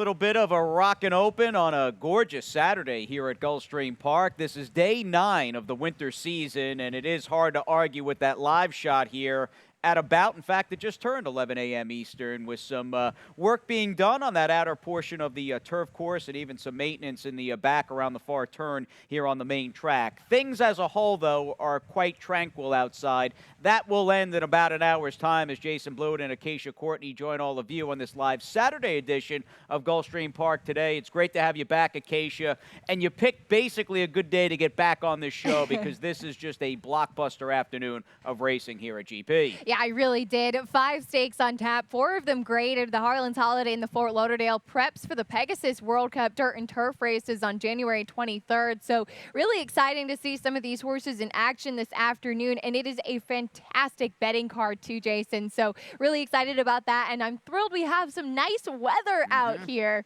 Little bit of a rockin' open on a gorgeous Saturday here at Gulfstream Park. This is day 9 of the winter season, and it is hard to argue with that live shot here at about, in fact, it just turned 11 a.m. Eastern with some work being done on that outer portion of the turf course and even some maintenance in the back around the far turn here on the main track. Things as a whole, though, are quite tranquil outside. That will end in about an hour's time as Jason Blewett and Acacia Courtney join all of you on this live Saturday edition of Gulfstream Park today. It's great to have you back, Acacia, and you picked basically a good day to get back on this show because this is just a blockbuster afternoon of racing here at GP. Yeah, I really did. 5 stakes on tap, 4 of them graded. The Harlan's Holiday and the Fort Lauderdale preps for the Pegasus World Cup Dirt and Turf races on January 23rd. So really exciting to see some of these horses in action this afternoon. And it is a fantastic betting card too, Jason. So really excited about that. And I'm thrilled we have some nice weather out here.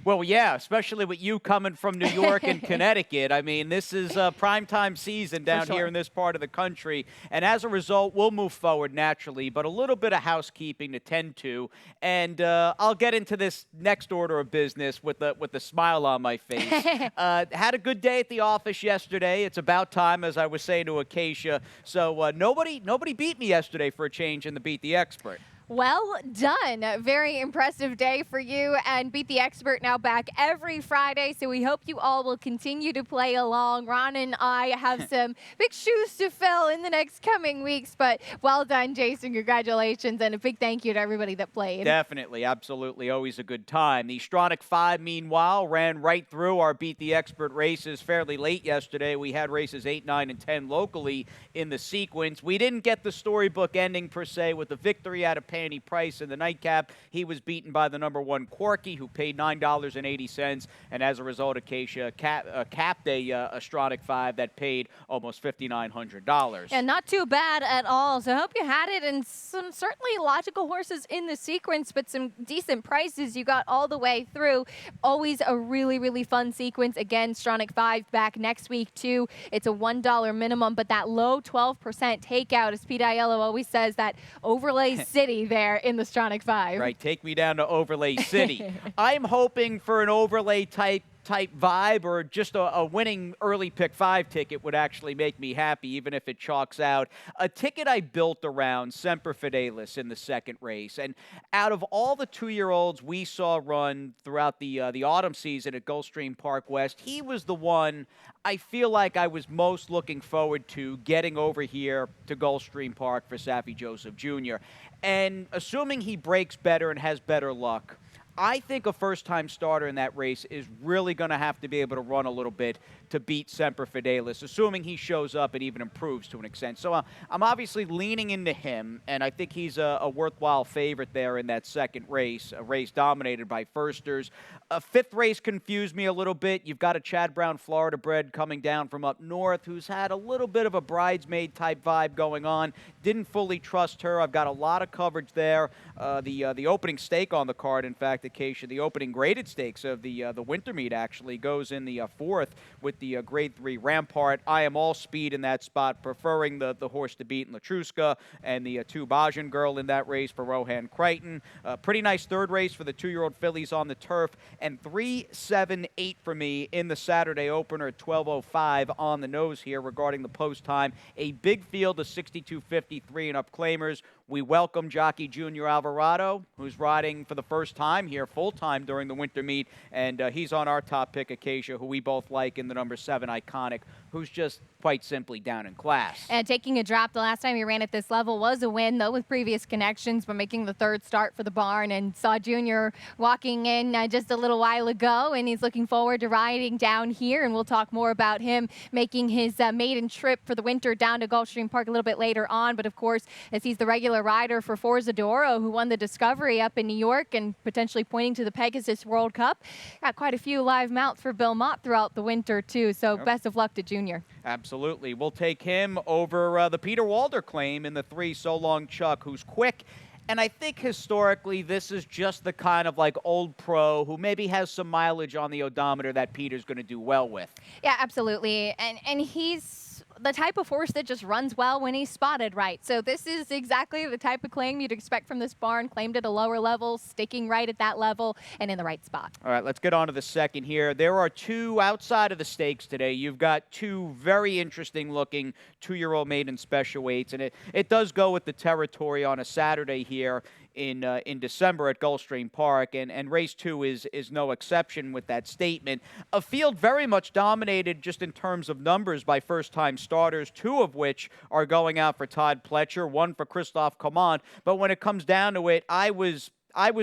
Well, yeah, especially with you coming from New York and Connecticut. I mean, this is primetime season down here in this part of the country. And as a result, we'll move forward naturally, but a little bit of housekeeping to tend to. And I'll get into this next order of business with the smile on my face. Had a good day at the office yesterday. It's about time, as I was saying to Acacia. So nobody beat me yesterday for a change in the Beat the Expert. Well done. A very impressive day for you, and Beat the Expert now back every Friday, so we hope you all will continue to play along. Ron and I have some big shoes to fill in the next coming weeks, but well done, Jason. Congratulations, and a big thank you to everybody that played. Definitely, absolutely, always a good time. The Stronach 5, meanwhile, ran right through our Beat the Expert races fairly late yesterday. We had races 8, 9, and 10 locally in the sequence. We didn't get the storybook ending, per se, with the victory out of Penny Price in the nightcap. He was beaten by the number 1 Corky, who paid $9.80, and as a result, Acacia capped a Stronach 5 that paid almost $5,900. And not too bad at all. So I hope you had it, and some certainly logical horses in the sequence, but some decent prices you got all the way through. Always a really, really fun sequence. Again, Stronach 5 back next week, too. It's a $1 minimum, but that low 12% takeout, as Pete Aiello always says, that overlay city there in the Stronach 5. Right, take me down to Overlay City. I'm hoping for an overlay type vibe, or just a winning early pick 5 ticket would actually make me happy, even if it chalks out. A ticket I built around Semper Fidelis in the second race. And out of all the 2-year-olds we saw run throughout the autumn season at Gulfstream Park West, he was the one I feel like I was most looking forward to getting over here to Gulfstream Park for Saffie Joseph Jr. And assuming he breaks better and has better luck, I think a first-time starter in that race is really going to have to be able to run a little bit to beat Semper Fidelis, assuming he shows up and even improves to an extent. So I'm obviously leaning into him, and I think he's a worthwhile favorite there in that second race, a race dominated by firsters. A 5th race confused me a little bit. You've got a Chad Brown Florida bred coming down from up north who's had a little bit of a bridesmaid-type vibe going on. Didn't fully trust her. I've got a lot of coverage there. The opening stake on the card, in fact, Acacia, the opening graded stakes of the winter meet actually goes in the 4th with the grade 3 Rampart. I am all speed in that spot, preferring the horse to beat in Latruska and the 2 Bajan girl in that race for Rohan Crichton. Pretty nice 3rd race for the 2-year-old fillies on the turf, and 3, 7, 8 for me in the Saturday opener at 12:05 on the nose here regarding the post time. A big field of 62.53 and up claimers. We welcome jockey Junior Alvarado, who's riding for the first time here full-time during the winter meet, and he's on our top pick, Acacia, who we both like in the number 7 Iconic, who's just quite simply down in class. And taking a drop the last time he ran at this level was a win, though, with previous connections, but making the 3rd start for the barn, and saw Junior walking in just a little while ago, and he's looking forward to riding down here, and we'll talk more about him making his maiden trip for the winter down to Gulfstream Park a little bit later on. But of course, as he's the regular rider for Forza Doro, who won the Discovery up in New York and potentially pointing to the Pegasus World Cup, got quite a few live mounts for Bill Mott throughout the winter too, so best of luck to Junior. Absolutely. We'll take him over the Peter Walder claim in the 3 So Long Chuck, who's quick. And I think historically this is just the kind of like old pro who maybe has some mileage on the odometer that Peter's going to do well with. Yeah, absolutely. And he's the type of horse that just runs well when he's spotted right. So this is exactly the type of claim you'd expect from this barn, claimed at a lower level, sticking right at that level, and in the right spot. All right, let's get on to the second here. There are two outside of the stakes today. You've got two very interesting looking 2-year-old maiden special weights, and it does go with the territory on a Saturday here in December at Gulfstream Park, and race 2 is no exception with that statement. A field very much dominated just in terms of numbers by first-time starters, 2 of which are going out for Todd Pletcher, 1 for Christophe Command. But when it comes down to it, I was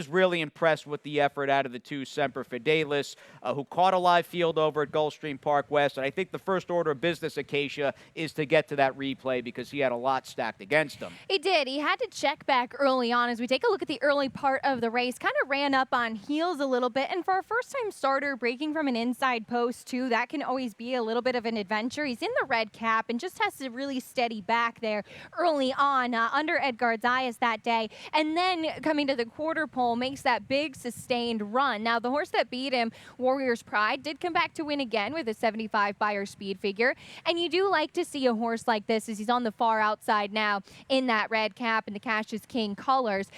really impressed with the effort out of the 2 Semper Fidelis, who caught a live field over at Gulfstream Park West. And I think the first order of business, Acacia, is to get to that replay because he had a lot stacked against him. He did. He had to check back early on. As we take a look at the early part of the race, kind of ran up on heels a little bit. And for a first-time starter, breaking from an inside post, too, that can always be a little bit of an adventure. He's in the red cap and just has to really steady back there early on under Edgar Zayas that day. And then coming to the quarter pole, makes that big sustained run. Now, the horse that beat him, Warrior's Pride, did come back to win again with a 75 Beyer speed figure. And you do like to see a horse like this as he's on the far outside now in that red cap and the Cash is King colors.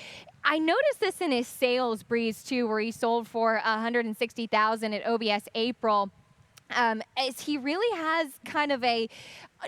I noticed this in his sales breeze too, where he sold for $160,000 at OBS April. As he really has kind of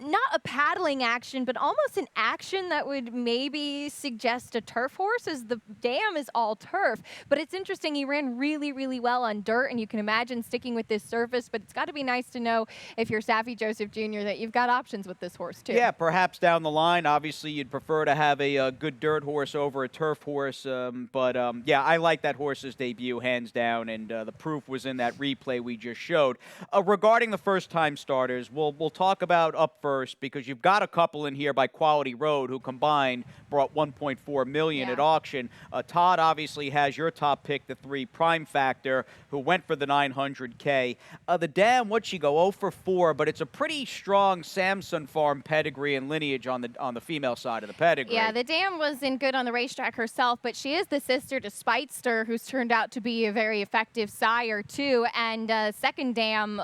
not a paddling action, but almost an action that would maybe suggest a turf horse, as the dam is all turf. But it's interesting, he ran really, really well on dirt, and you can imagine sticking with this surface, but it's got to be nice to know if you're Saffie Joseph Jr. that you've got options with this horse too. Yeah, perhaps down the line, obviously you'd prefer to have a good dirt horse over a turf horse, but yeah, I like that horse's debut hands down, and the proof was in that replay we just showed. Regarding the first-time starters, we'll talk about up first because you've got a couple in here by Quality Road who combined brought $1.4 million at auction. Todd obviously has your top pick, the 3 Prime Factor, who went for the $900K. The dam, what'd she go? 0 for 4, but it's a pretty strong Samson Farm pedigree and lineage on the female side of the pedigree. Yeah, the dam wasn't good on the racetrack herself, but she is the sister to Spitester, who's turned out to be a very effective sire too. And second dam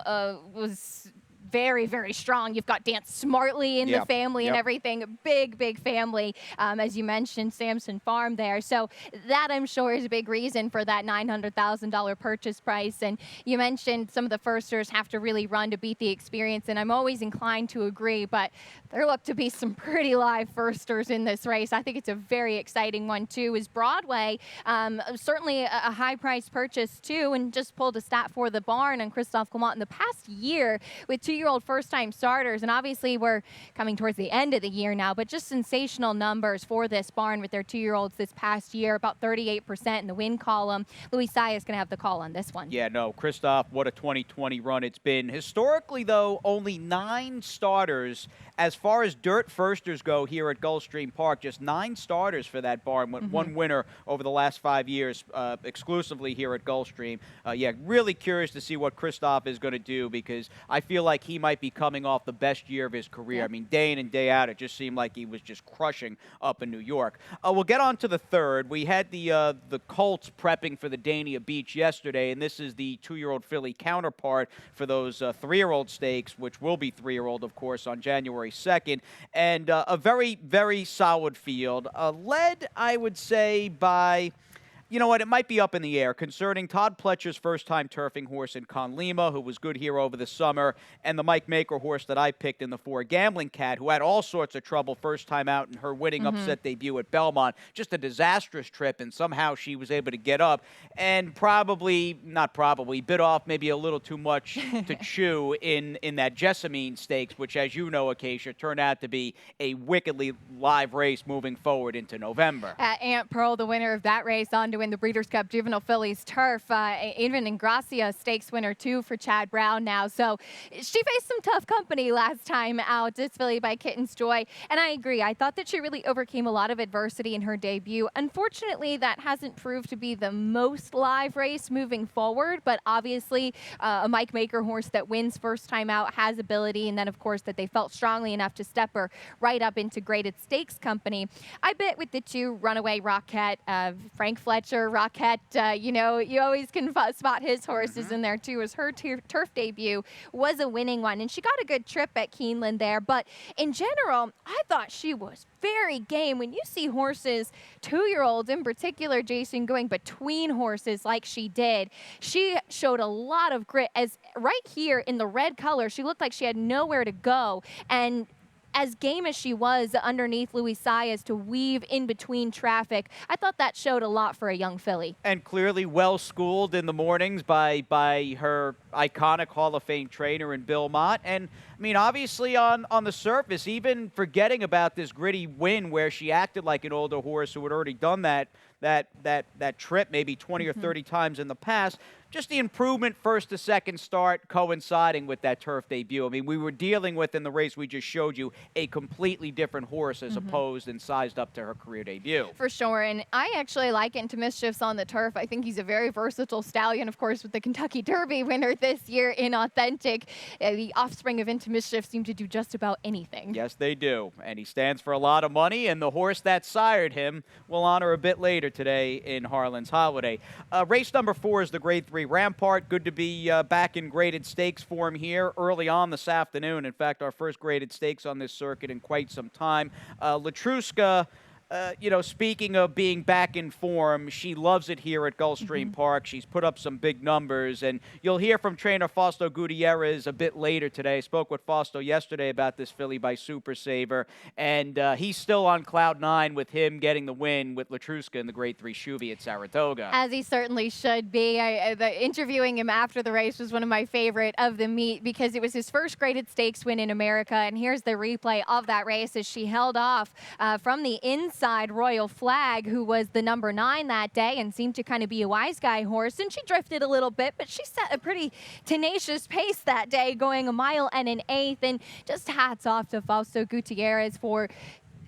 was very, very strong. You've got Dance Smartly in the family and everything. Big, big family, as you mentioned, Samson Farm there. So that, I'm sure, is a big reason for that $900,000 purchase price. And you mentioned some of the firsters have to really run to beat the experience, and I'm always inclined to agree, but there look to be some pretty live firsters in this race. I think it's a very exciting one, too. Is Broadway, certainly a high-priced purchase, too, and just pulled a stat for the barn on Christophe Clement in the past year with 2-year-old first-time starters. And obviously, we're coming towards the end of the year now, but just sensational numbers for this barn with their 2-year-olds this past year, about 38% in the win column. Louis Saya is going to have the call on this one. Yeah, no, Christophe, what a 2020 run it's been. Historically, though, only 9 starters as far as dirt firsters go here at Gulfstream Park. Just 9 starters for that barn, with 1 winner over the last 5 years exclusively here at Gulfstream. Yeah, really curious to see what Christophe is going to do, because I feel like he might be coming off the best year of his career. I mean, day in and day out, it just seemed like he was just crushing up in New York. We'll get on to the third. We had the Colts prepping for the Dania Beach yesterday, and this is the 2-year-old filly counterpart for those 3-year-old stakes, which will be 3-year-old, of course, on January 2nd. And a very, very solid field. Led, I would say, by... You know what? It might be up in the air concerning Todd Pletcher's first-time turfing horse in Conlima, who was good here over the summer, and the Mike Maker horse that I picked in the 4 Gambling Cat, who had all sorts of trouble first time out in her winning upset debut at Belmont. Just a disastrous trip, and somehow she was able to get up and bit off maybe a little too much to chew in that Jessamine Stakes, which, as you know, Acacia, turned out to be a wickedly live race moving forward into November. Aunt Pearl, the winner of that race, on to win the Breeders' Cup Juvenile Fillies Turf. Even Ingracia Stakes winner, too, for Chad Brown now. So she faced some tough company last time out. This filly by Kitten's Joy. And I agree. I thought that she really overcame a lot of adversity in her debut. Unfortunately, that hasn't proved to be the most live race moving forward. But obviously, a Mike Maker horse that wins first time out has ability. And then, of course, that they felt strongly enough to step her right up into graded stakes company. I bet with the 2 Runaway Rockette, Frank Fletcher catcher, Rockette. You always can spot his horses in there too, as her turf debut was a winning one. And she got a good trip at Keeneland there. But in general, I thought she was very game. When you see horses, 2-year-olds in particular, Jason, going between horses like she did, she showed a lot of grit. As right here in the red color, she looked like she had nowhere to go. And as game as she was underneath Louis Saez to weave in between traffic, I thought that showed a lot for a young filly. And clearly well schooled in the mornings by her iconic Hall of Fame trainer in Bill Mott. And I mean, obviously on the surface, even forgetting about this gritty win where she acted like an older horse who had already done that trip maybe 20 or 30 times in the past, just the improvement first to second start coinciding with that turf debut. I mean, we were dealing with, in the race we just showed you, a completely different horse as opposed and sized up to her career debut. For sure, and I actually like Into Mischiefs on the turf. I think he's a very versatile stallion, of course, with the Kentucky Derby winner this year in Authentic. The offspring of Into Mischief seem to do just about anything. Yes, they do, and he stands for a lot of money, and the horse that sired him we'll honor a bit later today in Harlan's Holiday. Race number 4 is the Grade 3 Rampart. Good to be back in graded stakes form here early on this afternoon. In fact, our first graded stakes on this circuit in quite some time. Latruska, speaking of being back in form, she loves it here at Gulfstream Park. She's put up some big numbers, and you'll hear from trainer Fausto Gutierrez a bit later today. I spoke with Fausto yesterday about this filly by Super Saver, and he's still on cloud 9 with him getting the win with Latruska in the Grade 3 Shuvi at Saratoga. As he certainly should be. Interviewing him after the race was one of my favorite of the meet because it was his first graded stakes win in America, and here's the replay of that race as she held off from the inside Royal Flag, who was the number 9 that day and seemed to kind of be a wise guy horse, and she drifted a little bit, but she set a pretty tenacious pace that day, going 1 mile and an eighth. And just hats off to Fausto Gutierrez for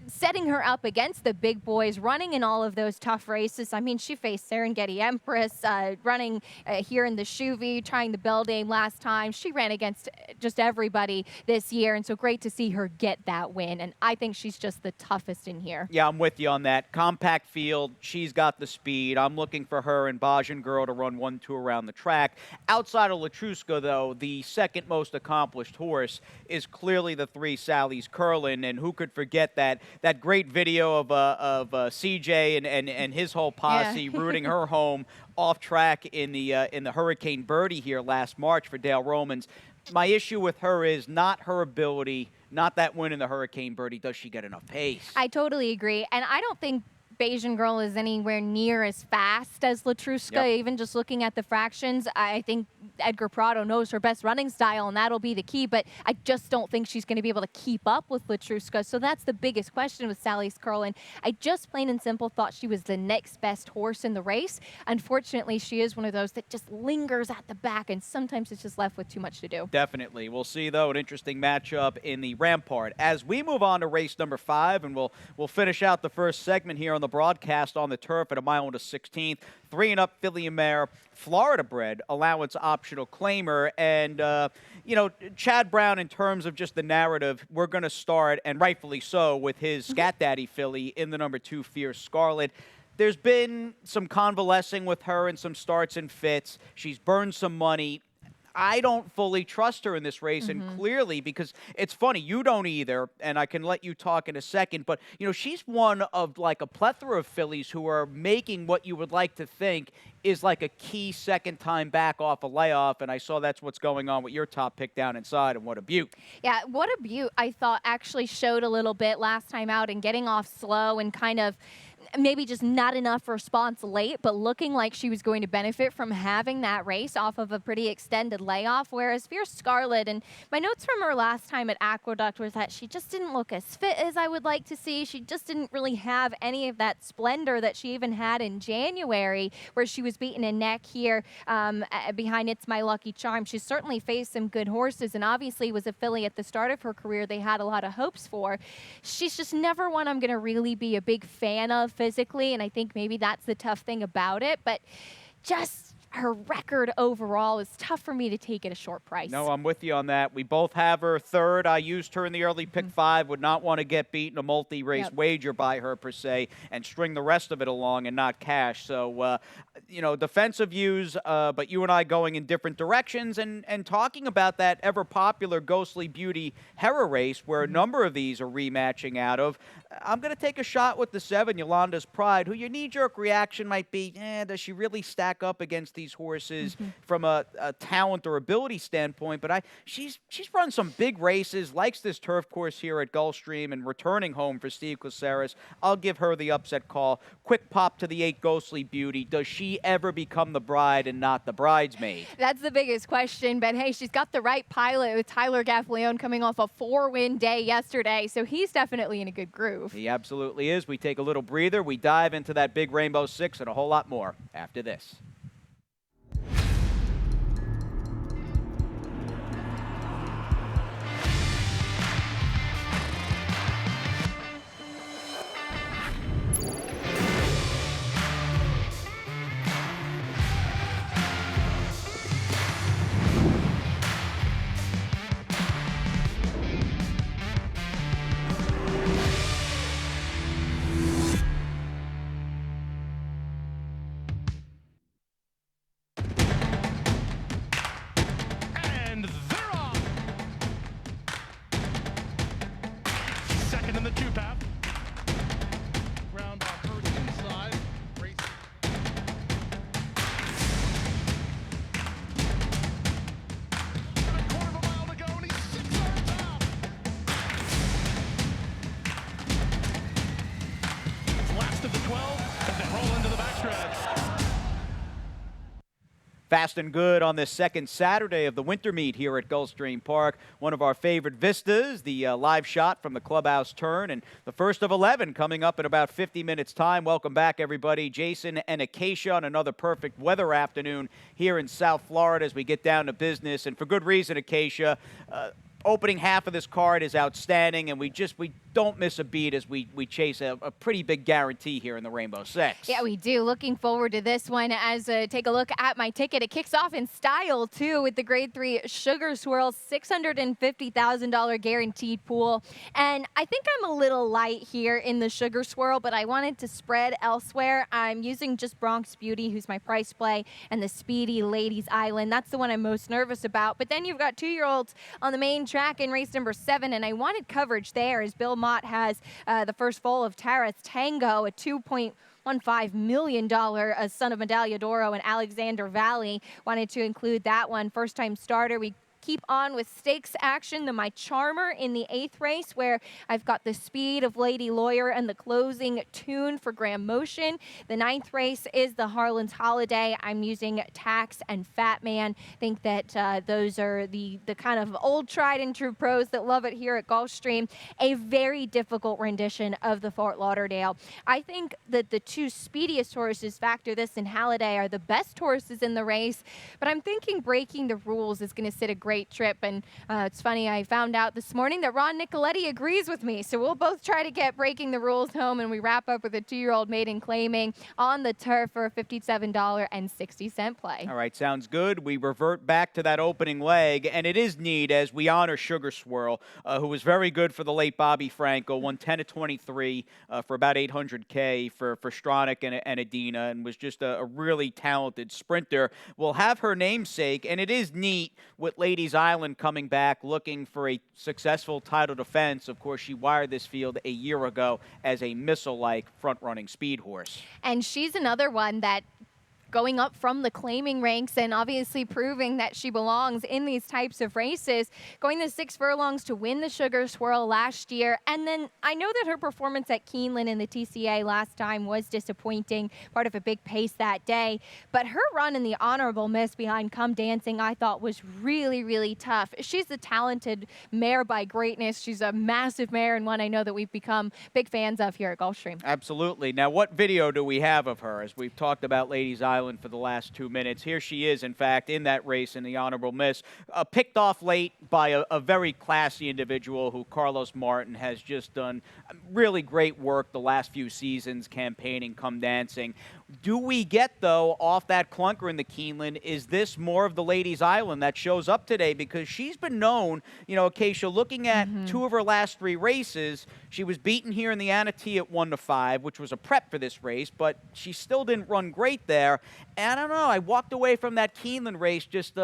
setting her up against the big boys, running in all of those tough races. I mean, she faced Serengeti Empress, running here in the Shuvi, trying the Beldame last time. She ran against just everybody this year, and so great to see her get that win. And I think she's just the toughest in here. Yeah, I'm with you on that. Compact field, she's got the speed. I'm looking for her and Bajan Girl to run 1-2 around the track. Outside of Latruska, though, the second most accomplished horse is clearly the 3 Sally's Curlin, and who could forget that great video of CJ and his whole posse rooting her home off track in the Hurricane Birdie here last March for Dale Romans. My issue with her is not her ability, not that win in the Hurricane Birdie. Does she get enough pace? I totally agree, and I don't think Bayesian Girl is anywhere near as fast as Latruska. Even just looking at the fractions, I think Edgar Prado knows her best running style, and that'll be the key, but I just don't think she's going to be able to keep up with Latruska, so that's the biggest question with Sally's Curlin. I just plain and simple thought she was the next best horse in the race. Unfortunately, she is one of those that just lingers at the back, and sometimes it's just left with too much to do. Definitely. We'll see, though, an interesting matchup in the Rampart. As we move on to race number 5, and we'll finish out the first segment here on the broadcast on the turf at 1 mile and a 16th. 3-and-up filly and mare, Florida bred, allowance optional claimer. And, Chad Brown, in terms of just the narrative, we're going to start, and rightfully so, with his Scat Daddy filly in the number 2, Fierce Scarlet. There's been some convalescing with her and some starts and fits. She's burned some money. I don't fully trust her in this race, and clearly, because it's funny, you don't either, and I can let you talk in a second, but, she's one of, like, a plethora of fillies who are making what you would like to think is like a key second time back off a layoff, and I saw that's what's going on with your top pick down inside, and What a Beaut. Yeah, What a Beaut, I thought, actually showed a little bit last time out and getting off slow and kind of maybe just not enough response late, but looking like she was going to benefit from having that race off of a pretty extended layoff, whereas Fierce Scarlet, and my notes from her last time at Aqueduct was that she just didn't look as fit as I would like to see. She just didn't really have any of that splendor that she even had in January, where she was beaten a neck here behind It's My Lucky Charm. She's certainly faced some good horses, and obviously was a filly at the start of her career they had a lot of hopes for. She's just never one I'm going to really be a big fan of physically, and I think maybe that's the tough thing about it, but just her record overall is tough for me to take at a short price. No, I'm with you on that. We both have her third. I used her in the early pick 5. Would not want to get beat in a multi-race wager by her per se and string the rest of it along and not cash. So, defensive views, but you and I going in different directions and talking about that ever-popular Ghostly Beauty Hera race where a number of these are rematching out of. I'm going to take a shot with the 7, Yolanda's Pride, who your knee-jerk reaction might be, does she really stack up against these horses from a talent or ability standpoint? But she's run some big races, likes this turf course here at Gulfstream, and returning home for Steve Caceres. I'll give her the upset call. Quick pop to the 8, Ghostly Beauty. Does she ever become the bride and not the bridesmaid? That's the biggest question, but hey, she's got the right pilot with Tyler Gaffleone coming off a 4-win day yesterday, so he's definitely in a good groove. He absolutely is. We take a little breather. We dive into that big Rainbow Six and a whole lot more after this. In the 2-path. Ground on first inside. Race. And a quarter of a mile to go, and he's 6 yards out. It's last of the 12 as they roll into the backstretch. Fast and good on this second Saturday of the winter meet here at Gulfstream Park. One of our favorite vistas, the live shot from the clubhouse turn, and the first of 11 coming up in about 50 minutes' time. Welcome back, everybody. Jason and Acacia on another perfect weather afternoon here in South Florida as we get down to business, and for good reason, Acacia. Opening half of this card is outstanding, and we don't miss a beat as we chase a pretty big guarantee here in the Rainbow Six. Yeah, we do. Looking forward to this one as take a look at my ticket. It kicks off in style, too, with the Grade 3 Sugar Swirl $650,000 guaranteed pool. And I think I'm a little light here in the Sugar Swirl, but I wanted to spread elsewhere. I'm using just Bronx Beauty, who's my price play, and the Speedy Ladies Island. That's the one I'm most nervous about. But then you've got 2-year-olds on the main track in race number 7, and I wanted coverage there as Bill Mott has the first foal of Tara's Tango, a $2.15 million son of Medaglia d'Oro and Alexander Valley. Wanted to include that one. First-time starter. We keep on with stakes action, My Charmer in the 8th race, where I've got the speed of Lady Lawyer and the closing tune for Graham Motion. The 9th race is the Harlan's Holiday. I'm using Tax and Fat Man. Think that those are the kind of old tried and true pros that love it here at Gulfstream. A very difficult rendition of the Fort Lauderdale. I think that the 2 speediest horses, Factor This and Halliday, are the best horses in the race, but I'm thinking Breaking the Rules is going to sit a great trip. And it's funny, I found out this morning that Ron Nicoletti agrees with me. So we'll both try to get Breaking the Rules home, and we wrap up with a 2-year-old maiden claiming on the turf for a $57.60 play. All right, sounds good. We revert back to that opening leg, and it is neat as we honor Sugar Swirl, who was very good for the late Bobby Franco, won 10 to 23 for about $800K for Stronach and Adina, and was just a really talented sprinter. We'll have her namesake, and it is neat with Ladies Island coming back looking for a successful title defense. Of course, she wired this field a year ago as a missile-like front-running speed horse. And she's another one that going up from the claiming ranks and obviously proving that she belongs in these types of races, going the 6 furlongs to win the Sugar Swirl last year. And then I know that her performance at Keeneland in the TCA last time was disappointing, part of a big pace that day. But her run in the Honorable Miss behind Come Dancing I thought was really, really tough. She's a talented mare by greatness. She's a massive mare and one I know that we've become big fans of here at Gulfstream. Absolutely. Now, what video do we have of her? As we've talked about Ladies Island for the last 2 minutes. Here she is, in fact, in that race in the Honorable Miss. Picked off late by a very classy individual who Carlos Martin has just done really great work the last few seasons campaigning Come Dancing. Do we get, though, off that clunker in the Keeneland, is this more of the Ladies Island that shows up today? Because she's been known, Acacia, looking at two of her last 3 races, she was beaten here in the Anna T at 1-5, which was a prep for this race, but she still didn't run great there. And I don't know, I walked away from that Keeneland race just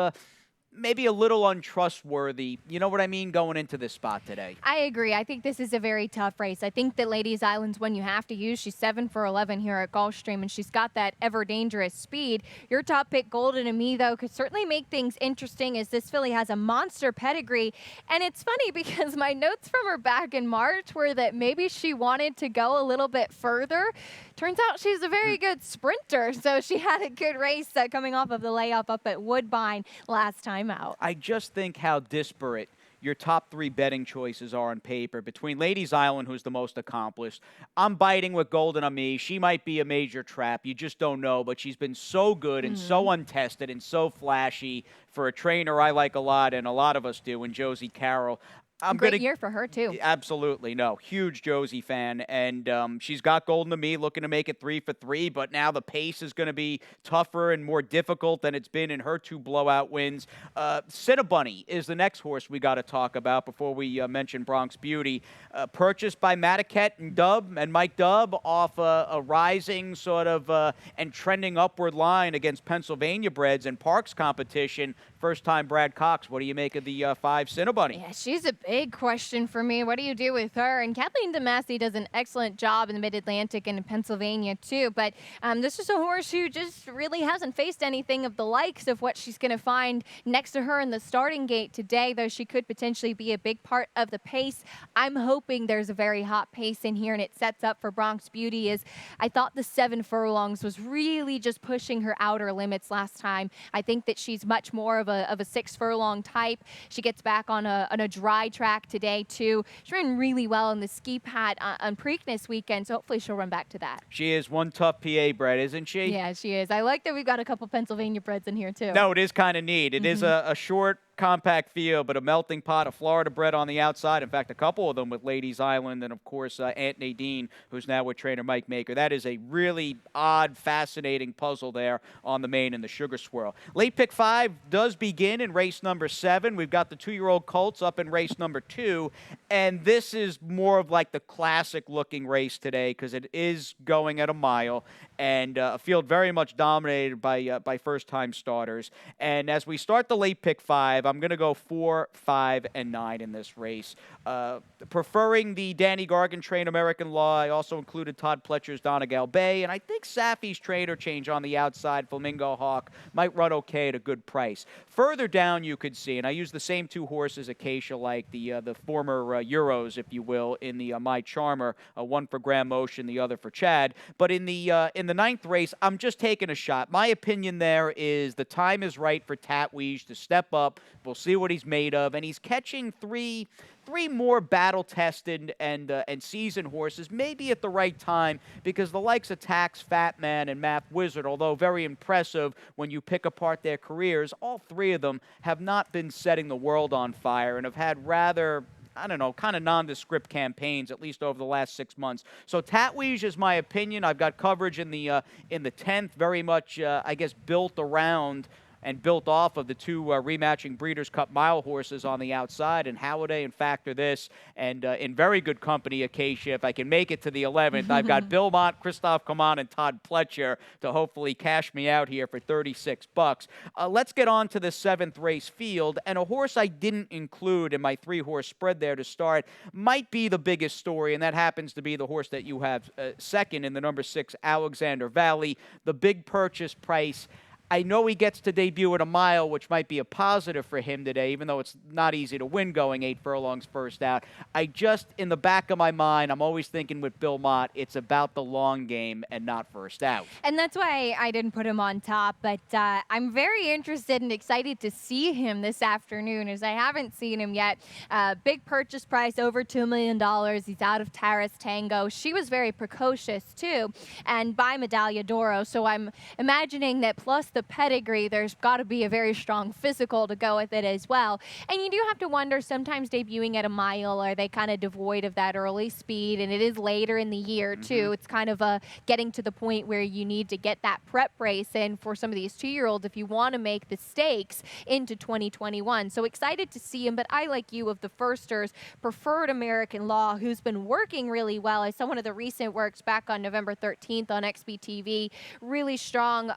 maybe a little untrustworthy, you know what I mean, going into this spot today. I agree. I think this is a very tough race. I think that Ladies Island's one you have to use. She's 7 for 11 here at Gulfstream, and she's got that ever dangerous speed. Your top pick, Golden to Me, though, could certainly make things interesting as this filly has a monster pedigree. And it's funny because my notes from her back in March were that maybe she wanted to go a little bit further. Turns out she's a very good sprinter, so she had a good race coming off of the layup up at Woodbine last time out. I just think how disparate your top 3 betting choices are on paper. Between Ladies Island, who's the most accomplished, I'm biting with Golden on Me. She might be a major trap. You just don't know, but she's been so good and so untested and so flashy for a trainer I like a lot, and a lot of us do, and Josie Carroll. Great year for her, too. Absolutely. No, huge Josie fan. And she's got Golden to Me, looking to make it 3 for 3. But now the pace is going to be tougher and more difficult than it's been in her 2 blowout wins. Cinnabunny is the next horse we got to talk about before we mention Bronx Beauty. Purchased by Matiquette and Mike Dubb off a rising sort of and trending upward line against Pennsylvania breds and Parks competition. First time Brad Cox. What do you make of the 5 Cinnabunny? Yeah, she's a big question for me. What do you do with her? And Kathleen DeMassey does an excellent job in the Mid-Atlantic and in Pennsylvania, too. But this is a horse who just really hasn't faced anything of the likes of what she's going to find next to her in the starting gate today, though she could potentially be a big part of the pace. I'm hoping there's a very hot pace in here, and it sets up for Bronx Beauty. As I thought the 7 furlongs was really just pushing her outer limits last time. I think that she's much more of a 6 furlong type. She gets back on a dry track today, too. She ran really well in the ski pat on Preakness weekend, so hopefully she'll run back to that. She is one tough PA bred, isn't she? Yeah, she is. I like that we've got a couple Pennsylvania breds in here, too. No, it is kind of neat. It is a short, compact field, but a melting pot of Florida bred on the outside. In fact, a couple of them with Ladies Island and, of course, Aunt Nadine, who's now with trainer Mike Maker. That is a really odd, fascinating puzzle there on the main and the Sugar Swirl. Late pick 5 does begin in race number 7. We've got the 2-year-old colts up in race number 2, and this is more of like the classic-looking race today because it is going at a mile, and a field very much dominated by first-time starters. And as we start the late pick 5, I'm going to go 4, 5, and 9 in this race. Preferring the Danny Gargan train American Law, I also included Todd Pletcher's Donegal Bay, and I think Safi's trainer change on the outside, Flamingo Hawk, might run okay at a good price. Further down, you could see, and I use the same 2 horses, Acacia, like the former Euros, if you will, in the My Charmer, one for Graham Motion, the other for Chad. But in the 9th race, I'm just taking a shot. My opinion there is the time is right for Tatweege to step up. We'll see what he's made of, and he's catching three more battle-tested and seasoned horses, maybe at the right time, because the likes of Tax, Fat Man, and Math Wizard, although very impressive when you pick apart their careers, all 3 of them have not been setting the world on fire and have had rather, I don't know, kind of nondescript campaigns, at least over the last 6 months. So Tatweege is my opinion. I've got coverage in the 10th, very much, I guess, built around and built off of the 2 rematching Breeders' Cup Mile horses on the outside, and Halliday and Factor This, and in very good company, Acacia. If I can make it to the 11th, I've got Bill Mott, Christoph Coman, and Todd Pletcher to hopefully cash me out here for $36. Let's get on to the 7th race field, and a horse I didn't include in my 3-horse spread there to start might be the biggest story, and that happens to be the horse that you have second in the number 6, Alexander Valley. The big purchase price, I know he gets to debut at a mile, which might be a positive for him today, even though it's not easy to win going 8 furlongs first out. I just, in the back of my mind, I'm always thinking with Bill Mott, it's about the long game and not first out. And that's why I didn't put him on top, but I'm very interested and excited to see him this afternoon, as I haven't seen him yet. Big purchase price, over $2 million. He's out of Taras Tango. She was very precocious, too, and by Medaglia d'Oro, so I'm imagining that plus the the pedigree, there's got to be a very strong physical to go with it as well. And you do have to wonder, sometimes debuting at a mile, are they kind of devoid of that early speed? And it is later in the year, too. It's kind of getting to the point where you need to get that prep race in for some of these 2-year-olds if you want to make the stakes into 2021. So excited to see him, but I, like you, of the firsters, preferred American Law, who's been working really well. I saw one of the recent works back on November 13th on XBTV. Really strong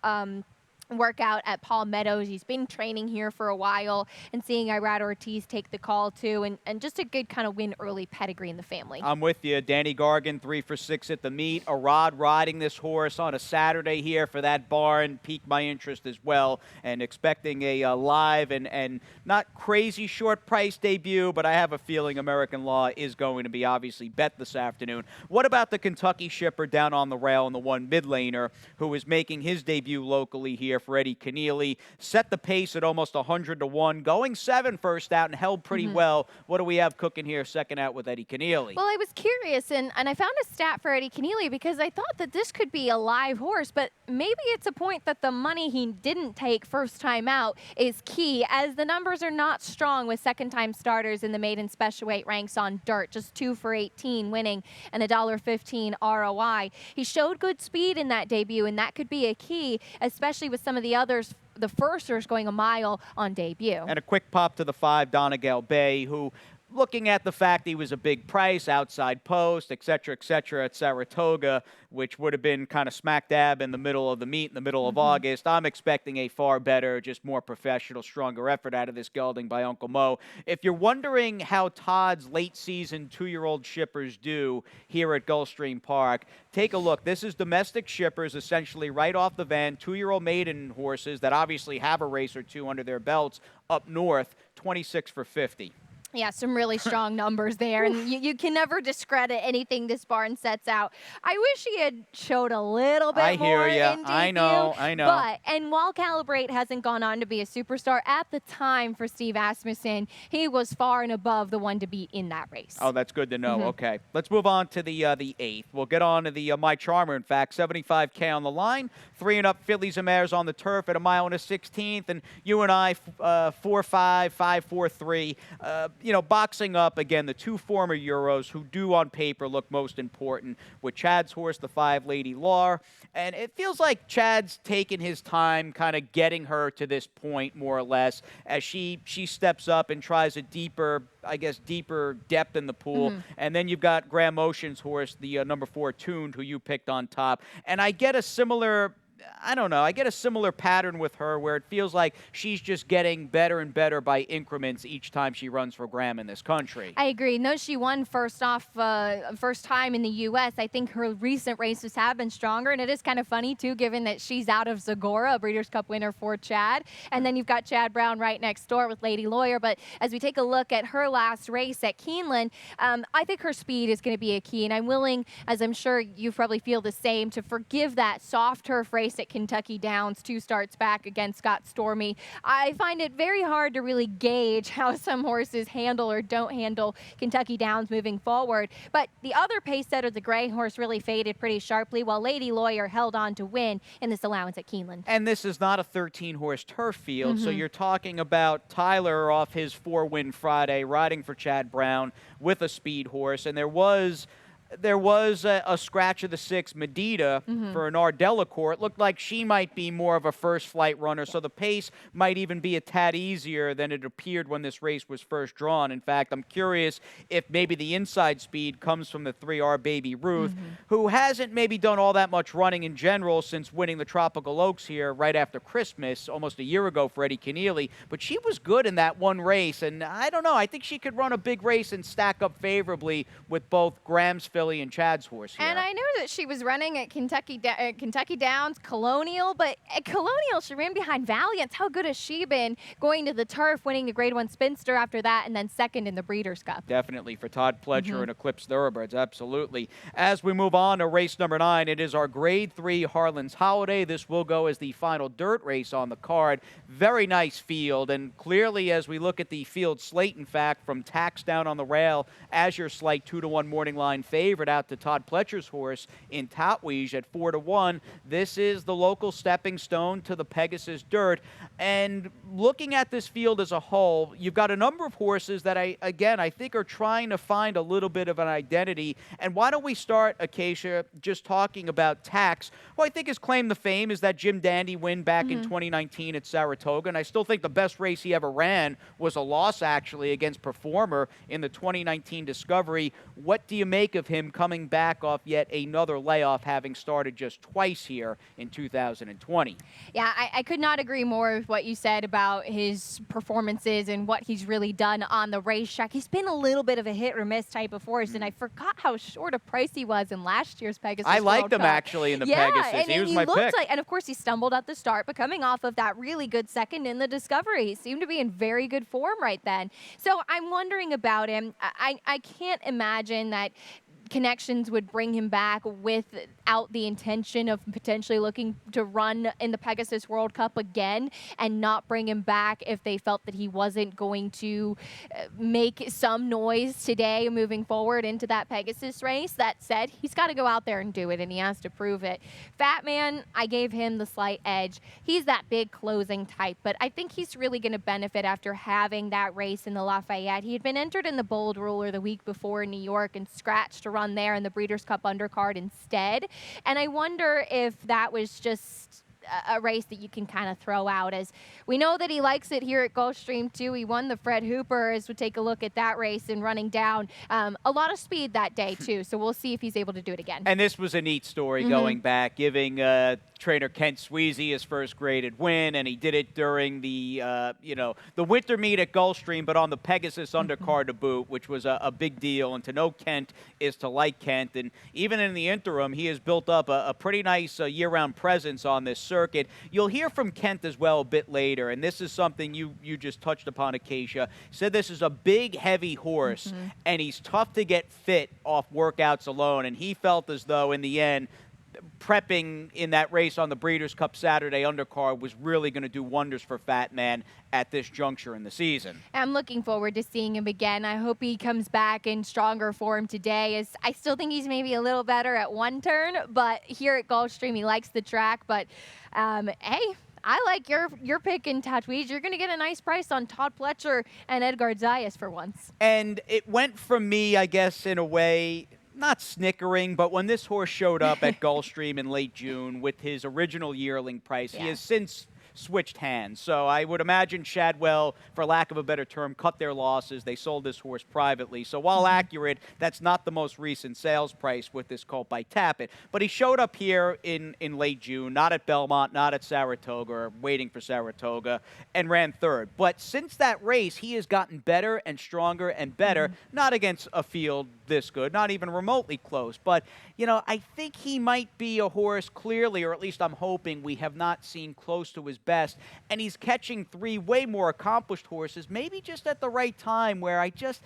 workout at Paul Meadows. He's been training here for a while, and seeing Irad Ortiz take the call too, and just a good kind of win early pedigree in the family. I'm with you. Danny Gargan, 3 for 6 at the meet. Arad riding this horse on a Saturday here for that barn piqued my interest as well, and expecting a live and not crazy short price debut, but I have a feeling American Law is going to be obviously bet this afternoon. What about the Kentucky shipper down on the rail and the one mid-laner who is making his debut locally here for Eddie Keneally? Set the pace at almost 100-1, going 7 first out and held pretty well. What do we have cooking here second out with Eddie Keneally? Well, I was curious, and I found a stat for Eddie Keneally because I thought that this could be a live horse, but maybe it's a point that the money he didn't take first time out is key, as the numbers are not strong with second-time starters in the maiden special weight ranks on dirt. Just 2 for 18 winning and $1.15 ROI. He showed good speed in that debut, and that could be a key, especially with some of the others, the firsters, going a mile on debut. And a quick pop to the 5, Donegal Bay, who, looking at the fact he was a big price, outside post, et cetera, at Saratoga, which would have been kind of smack dab in the middle of the meet, in the middle of August, I'm expecting a far better, just more professional, stronger effort out of this gelding by Uncle Mo. If you're wondering how Todd's late-season 2-year-old shippers do here at Gulfstream Park, take a look. This is domestic shippers, essentially right off the van, 2-year-old maiden horses that obviously have a race or two under their belts up north, 26 for 50. Yeah, some really strong numbers there, and you can never discredit anything this barn sets out. I wish he had showed a little bit more in debut. I know. But, and while Calibrate hasn't gone on to be a superstar, at the time for Steve Asmussen, he was far and above the one to beat in that race. Oh, that's good to know. Okay, let's move on to the 8th. We'll get on to the My Charmer, in fact, 75K on the line, 3 and up fillies and mares on the turf at a mile and a 16th, and you and I 4-5, 5-4-3. Boxing up, again, the 2 former Euros who do on paper look most important, with Chad's horse, the 5, Lady Law. And it feels like Chad's taken his time kind of getting her to this point, more or less, as she steps up and tries a deeper depth in the pool. And then you've got Graham Ocean's horse, the number 4, Tuned, who you picked on top. And I get a similar pattern with her where it feels like she's just getting better and better by increments each time she runs for Graham in this country. I agree. No, she won first time in the U.S. I think her recent races have been stronger, and it is kind of funny, too, given that she's out of Zagora, a Breeders' Cup winner for Chad. And then you've got Chad Brown right next door with Lady Lawyer. But as we take a look at her last race at Keeneland, I think her speed is going to be a key, and I'm willing, as I'm sure you probably feel the same, to forgive that soft turf race at Kentucky Downs 2 starts back against Scott Stormy. I find it very hard to really gauge how some horses handle or don't handle Kentucky Downs moving forward. But the other pace setter, the gray horse, really faded pretty sharply, while Lady Lawyer held on to win in this allowance at Keeneland. And this is not a 13-horse turf field, so you're talking about Tyler off his 4-win Friday, riding for Chad Brown with a speed horse, and there was a scratch of the 6, Medita, for an Ardella. It looked like she might be more of a first flight runner, so the pace might even be a tad easier than it appeared when this race was first drawn. In fact, I'm curious if maybe the inside speed comes from the 3R Baby Ruth, who hasn't maybe done all that much running in general since winning the Tropical Oaks here right after Christmas, almost a year ago for Eddie Keneally, but she was good in that one race, and I don't know, I think she could run a big race and stack up favorably with both Graham's filly and Chad's horse here. And I know that she was running at Kentucky Downs, Colonial, but at Colonial she ran behind Valiance. How good has she been going to the turf, winning the Grade 1 Spinster after that, and then second in the Breeders' Cup? Definitely for Todd Pletcher and Eclipse Thoroughbreds, absolutely. As we move on to race number 9, it is our Grade 3 Harlan's Holiday. This will go as the final dirt race on the card. Very nice field, and clearly as we look at the field slate, in fact, from Tax down on the rail as your slight 2-1 morning line favorite, favorite out to Todd Pletcher's horse in Tatweej at 4-1. This is the local stepping stone to the Pegasus Dirt. And looking at this field as a whole, you've got a number of horses that I think are trying to find a little bit of an identity. And why don't we start, Acacia, just talking about Tax, who I think his claim to fame is that Jim Dandy win back in 2019 at Saratoga. And I still think the best race he ever ran was a loss, actually, against Performer in the 2019 Discovery. What do you make of him coming back off yet another layoff, having started just twice here in 2020? Yeah, I could not agree more with what you said about his performances and what he's really done on the racetrack. He's been a little bit of a hit or miss type of horse, and I forgot how short a price he was in last year's Pegasus I World liked him, Cup. actually, in the Yeah, Pegasus. He was my pick. and of course he stumbled at the start, but coming off of that really good second in the Discovery, he seemed to be in very good form right then. So I'm wondering about him. I can't imagine that Connections would bring him back without the intention of potentially looking to run in the Pegasus World Cup again, and not bring him back if they felt that he wasn't going to make some noise today moving forward into that Pegasus race. That said, he's got to go out there and do it, and he has to prove it. Fat Man, I gave him the slight edge. He's that big closing type, but I think he's really going to benefit after having that race in the Lafayette. He had been entered in the Bold Ruler the week before in New York and scratched to run there in the Breeders' Cup undercard instead. And I wonder if that was just a race that you can kind of throw out, as we know that he likes it here at Gulfstream too. He won the Fred Hooper, as we take a look at that race, and running down a lot of speed that day too. So we'll see if he's able to do it again. And this was a neat story going back, giving trainer Kent Sweezy his first graded win, and he did it during the the winter meet at Gulfstream, but on the Pegasus undercard to boot, which was a big deal. And to know Kent is to like Kent, and even in the interim, he has built up a pretty nice year-round presence on this circuit. You'll hear from Kent as well a bit later, and this is something you just touched upon, Acacia. He said this is a big, heavy horse, and he's tough to get fit off workouts alone, and he felt as though in the end, prepping in that race on the Breeders' Cup Saturday undercard was really going to do wonders for Fat Man at this juncture in the season. I'm looking forward to seeing him again. I hope he comes back in stronger form today, as I still think he's maybe a little better at one turn, but here at Gulfstream, he likes the track. But, hey, I like your pick in Tatweez. You're going to get a nice price on Todd Pletcher and Edgar Zayas for once. And it went from me, I guess, in a way, not snickering, but when this horse showed up at Gulfstream in late June with his original yearling price, he has since switched hands. So I would imagine Shadwell, for lack of a better term, cut their losses. They sold this horse privately. So while accurate, that's not the most recent sales price with this colt by Tapit. But he showed up here in late June, not at Belmont, not at Saratoga, or waiting for Saratoga, and ran third. But since that race, he has gotten better and stronger and better, not against a field this good, not even remotely close. But, I think he might be a horse clearly, or at least I'm hoping, we have not seen close to his best. And he's catching three way more accomplished horses, maybe just at the right time, where I just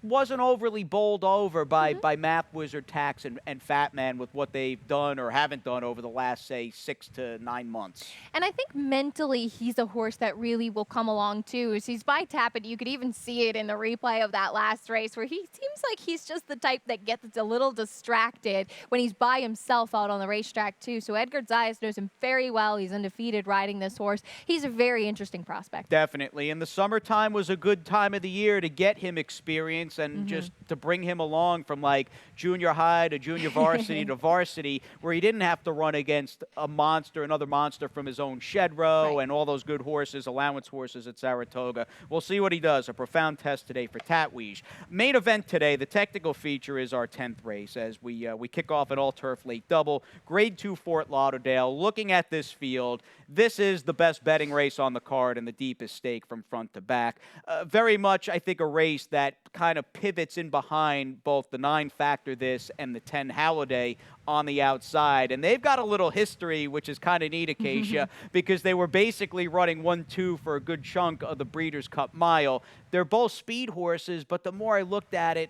wasn't overly bowled over by Map Wizard, Tax, and Fat Man with what they've done or haven't done over the last, say, 6 to 9 months. And I think mentally he's a horse that really will come along too. As he's by Tapit, you could even see it in the replay of that last race, where he seems like he's just the type that gets a little distracted when he's by himself out on the racetrack too. So Edgar Zayas knows him very well. He's undefeated riding this horse. He's a very interesting prospect. Definitely. And the summertime was a good time of the year to get him experience and just to bring him along from like junior high to junior varsity to varsity, where he didn't have to run against another monster from his own shed row and all those good horses, allowance horses at Saratoga. We'll see what he does. A profound test today for Tatweez. Main event today, the technical feature is our 10th race as we kick off an all-turf late double. Grade 2 Fort Lauderdale. Looking at this field, this is the best betting race on the card and the deepest stake from front to back. Very much, I think, a race that kind of pivots in behind both the 9 Factor This and the 10 Halliday on the outside. And they've got a little history, which is kind of neat, Acacia, because they were basically running 1-2 for a good chunk of the Breeders' Cup Mile. They're both speed horses, but the more I looked at it,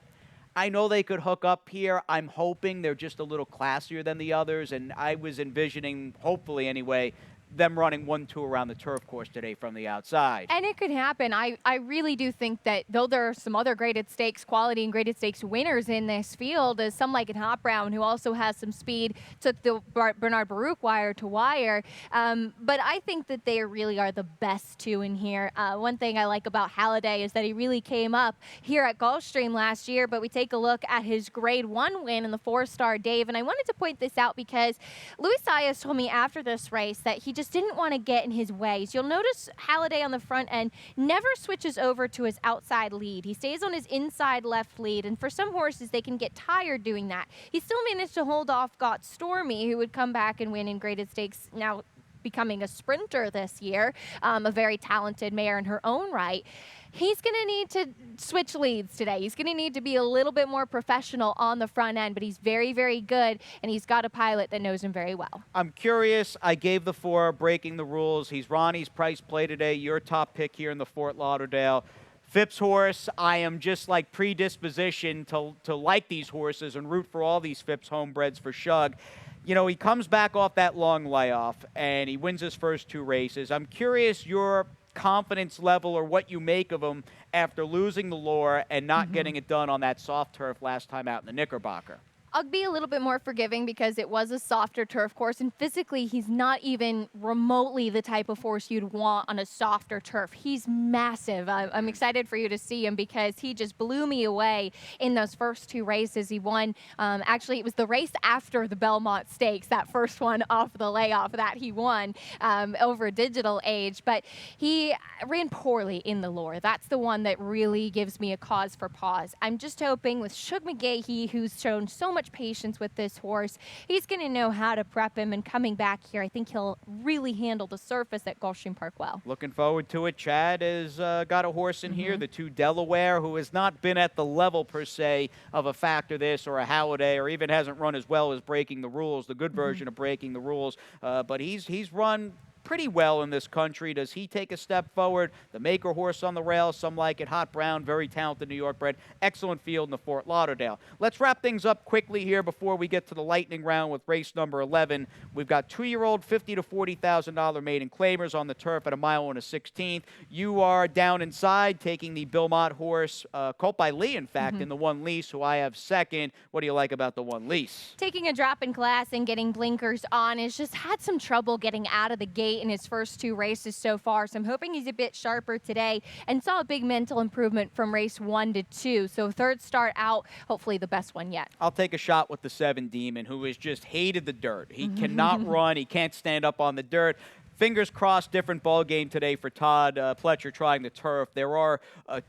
I know they could hook up here. I'm hoping they're just a little classier than the others, and I was envisioning, hopefully anyway, them running 1-2 around the turf course today from the outside. And it could happen. I really do think that though there are some other graded stakes quality and graded stakes winners in this field, as some like Hot Brown, who also has some speed, took the Bernard Baruch wire to wire. But I think that they really are the best two in here. One thing I like about Halliday is that he really came up here at Gulfstream last year, but we take a look at his grade 1 win in the 4-star Dave. And I wanted to point this out because Luis Saez told me after this race that he just didn't want to get in his ways. You'll notice Halliday on the front end never switches over to his outside lead. He stays on his inside left lead, and for some horses, they can get tired doing that. He still managed to hold off Got Stormy, who would come back and win in graded stakes, now becoming a sprinter this year, a very talented mare in her own right. He's going to need to switch leads today. He's going to need to be a little bit more professional on the front end, but he's very, very good, and he's got a pilot that knows him very well. I'm curious. I gave the 4, breaking the rules. He's Ronnie's price play today, your top pick here in the Fort Lauderdale. Phipps horse, I am just like predispositioned to like these horses and root for all these Phipps homebreds for Shug. You know, he comes back off that long layoff, and he wins his first 2 races. I'm curious your confidence level or what you make of him after losing the Lure and not getting it done on that soft turf last time out in the Knickerbocker. I'll be a little bit more forgiving because it was a softer turf course, and physically he's not even remotely the type of horse you'd want on a softer turf. He's massive. I'm excited for you to see him because he just blew me away in those first 2 races he won. Actually, it was the race after the Belmont Stakes, that first one off the layoff that he won over Digital Age, but he ran poorly in the Lure. That's the one that really gives me a cause for pause. I'm just hoping with Shug McGahee, who's shown so much patience with this horse, he's going to know how to prep him, and coming back here, I think he'll really handle the surface at Gulfstream Park well. Looking forward to it. Chad has got a horse in here, the 2 Delaware, who has not been at the level per se of a Factor This or a Halliday, or even hasn't run as well as Breaking the Rules, the good version of Breaking the Rules, but he's run pretty well in this country. Does he take a step forward? The maker horse on the rail, some like it. Hot Brown, very talented New York bred. Excellent field in the Fort Lauderdale. Let's wrap things up quickly here before we get to the lightning round with race number 11. We've got 2-year-old $50,000 to $40,000 maiden claimers on the turf at 1 mile and a 16th. You are down inside taking the Bilmont horse, colt by Lee, in fact, in the 1 Lease, who I have second. What do you like about the 1 Lease? Taking a drop in class and getting blinkers on. Has just had some trouble getting out of the gate in his first 2 races so far, so I'm hoping he's a bit sharper today, and saw a big mental improvement from race 1 to 2. So 3rd start out, hopefully the best one yet. I'll take a shot with the 7 Demon, who has just hated the dirt. He cannot run. He can't stand up on the dirt. Fingers crossed, different ball game today for Todd Pletcher trying the turf. There are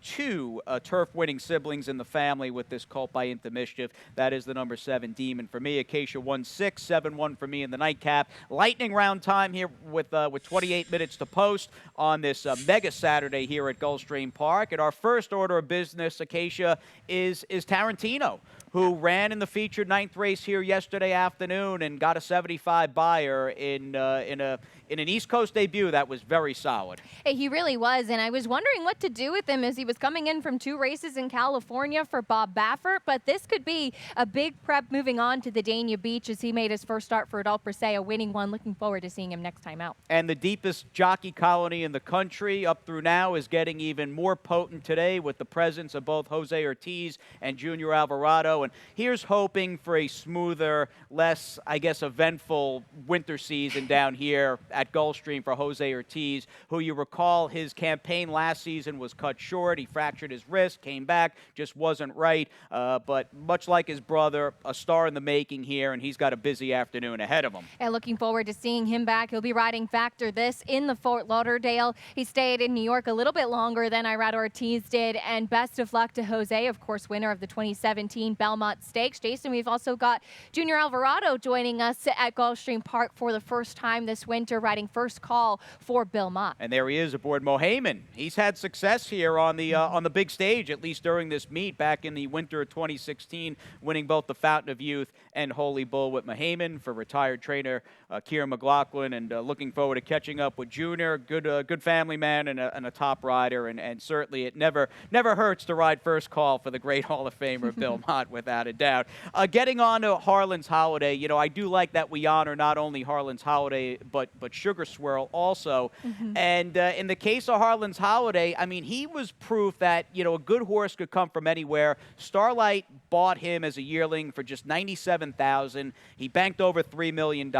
2 turf-winning siblings in the family with this colt by Into Mischief. That is the number 7 Demon for me. Acacia 1-6, 7-1 for me in the nightcap. Lightning round time here with 28 minutes to post on this mega Saturday here at Gulfstream Park. And our first order of business, Acacia, is Tarantino, who ran in the featured 9th race here yesterday afternoon and got a 75 buyer in an East Coast debut that was very solid. Hey, he really was, and I was wondering what to do with him as he was coming in from 2 races in California for Bob Baffert, but this could be a big prep moving on to the Dania Beach as he made his first start for Adolphe Brisset, a winning one. Looking forward to seeing him next time out. And the deepest jockey colony in the country up through now is getting even more potent today with the presence of both Jose Ortiz and Junior Alvarado. And here's hoping for a smoother, less, I guess, eventful winter season down here at Gulfstream for Jose Ortiz, who you recall his campaign last season was cut short. He fractured his wrist, came back, just wasn't right. But much like his brother, a star in the making here, and he's got a busy afternoon ahead of him. And looking forward to seeing him back. He'll be riding Factor This in the Fort Lauderdale. He stayed in New York a little bit longer than Irad Ortiz did, and best of luck to Jose, of course, winner of the 2017 Belmont Stakes. Jason, we've also got Junior Alvarado joining us at Gulfstream Park for the first time this winter, riding first call for Bill Mott. And there he is aboard Mohaymen. He's had success here on the big stage, at least during this meet back in the winter of 2016, winning both the Fountain of Youth and Holy Bull with Mohaymen for retired trainer Kieran McLaughlin, and looking forward to catching up with Junior. Good family man and a top rider, and certainly it never hurts to ride first call for the great Hall of Famer Bill Mott without a doubt. Getting on to Harlan's Holiday, you know, I do like that we honor not only Harlan's Holiday, but Sugar Swirl also. And in the case of Harlan's Holiday, I mean, he was proof that, you know, a good horse could come from anywhere. Starlight bought him as a yearling for just $97,000. He banked over $3 million.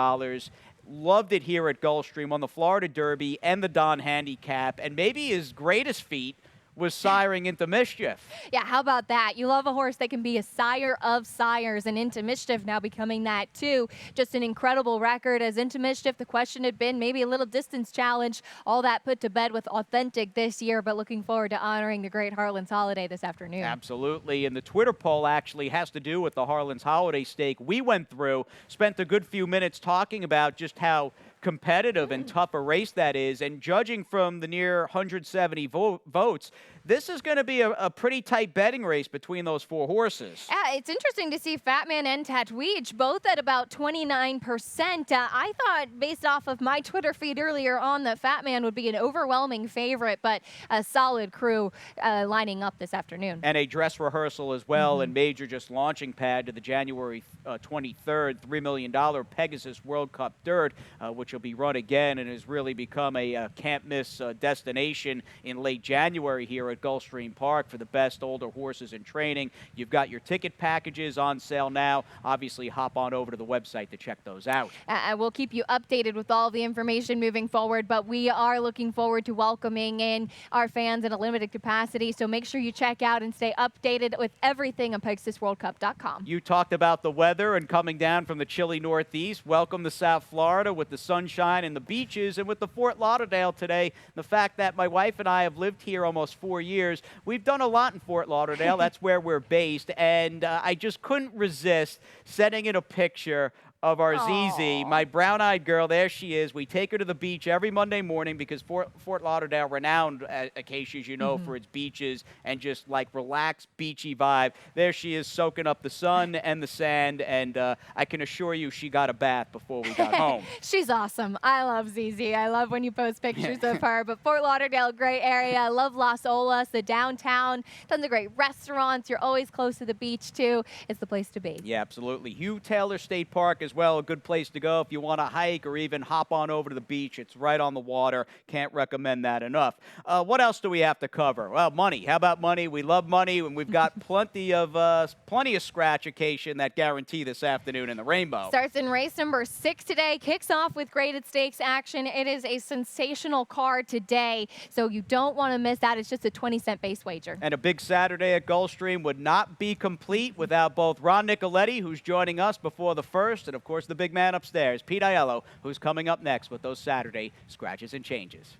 Loved it here at Gulfstream, won the Florida Derby and the Don Handicap, and maybe his greatest feat was siring Into Mischief. Yeah, how about that? You love a horse that can be a sire of sires, and Into Mischief now becoming that too. Just an incredible record. As Into Mischief, the question had been maybe a little distance challenge. All that put to bed with Authentic this year, but looking forward to honoring the great Harlan's Holiday this afternoon. Absolutely, and the Twitter poll actually has to do with the Harlan's Holiday stake we went through, spent a good few minutes talking about just how competitive and tough a race that is, and judging from the near 170 votes, this is going to be a pretty tight betting race between those four horses. Yeah, it's interesting to see Fatman and Tatweech both at about 29%. I thought, based off of my Twitter feed earlier on, that Fatman would be an overwhelming favorite, but a solid crew lining up this afternoon. And a dress rehearsal as well, and major just launching pad to the January 23rd $3 million Pegasus World Cup Dirt, which will be run again and has really become a can't-miss destination in late January here at Gulfstream Park for the best older horses in training. You've got your ticket packages on sale now. Obviously, hop on over to the website to check those out. We'll keep you updated with all the information moving forward, but we are looking forward to welcoming in our fans in a limited capacity, so make sure you check out and stay updated with everything on PegasusWorldCup.com. You talked about the weather and coming down from the chilly Northeast. Welcome to South Florida with the sunshine and the beaches, and with the Fort Lauderdale today. The fact that my wife and I have lived here almost 4 years, we've done a lot in Fort Lauderdale. That's where we're based, and I just couldn't resist sending in a picture of our ZZ, my brown-eyed girl. There she is. We take her to the beach every Monday morning because Fort Lauderdale, renowned, Acacia, you know, for its beaches and just like relaxed, beachy vibe. There she is, soaking up the sun and the sand, and I can assure you she got a bath before we got home. She's awesome. I love ZZ. I love when you post pictures of her. But Fort Lauderdale, great area. I love Las Olas, the downtown. Tons of great restaurants. You're always close to the beach, too. It's the place to be. Yeah, absolutely. Hugh Taylor State Park as well, a good place to go if you want to hike or even hop on over to the beach. It's right on the water. Can't recommend that enough. What else do we have to cover? Well, money. How about money? We love money, and we've got plenty of scratchification that guarantee this afternoon in the Rainbow. Starts in race number 6 today. Kicks off with graded stakes action. It is a sensational card today, so you don't want to miss that. It's just a 20-cent base wager. And a big Saturday at Gulfstream would not be complete without both Ron Nicoletti, who's joining us before the first, and of course the big man upstairs, Pete Aiello, who's coming up next with those Saturday scratches and changes.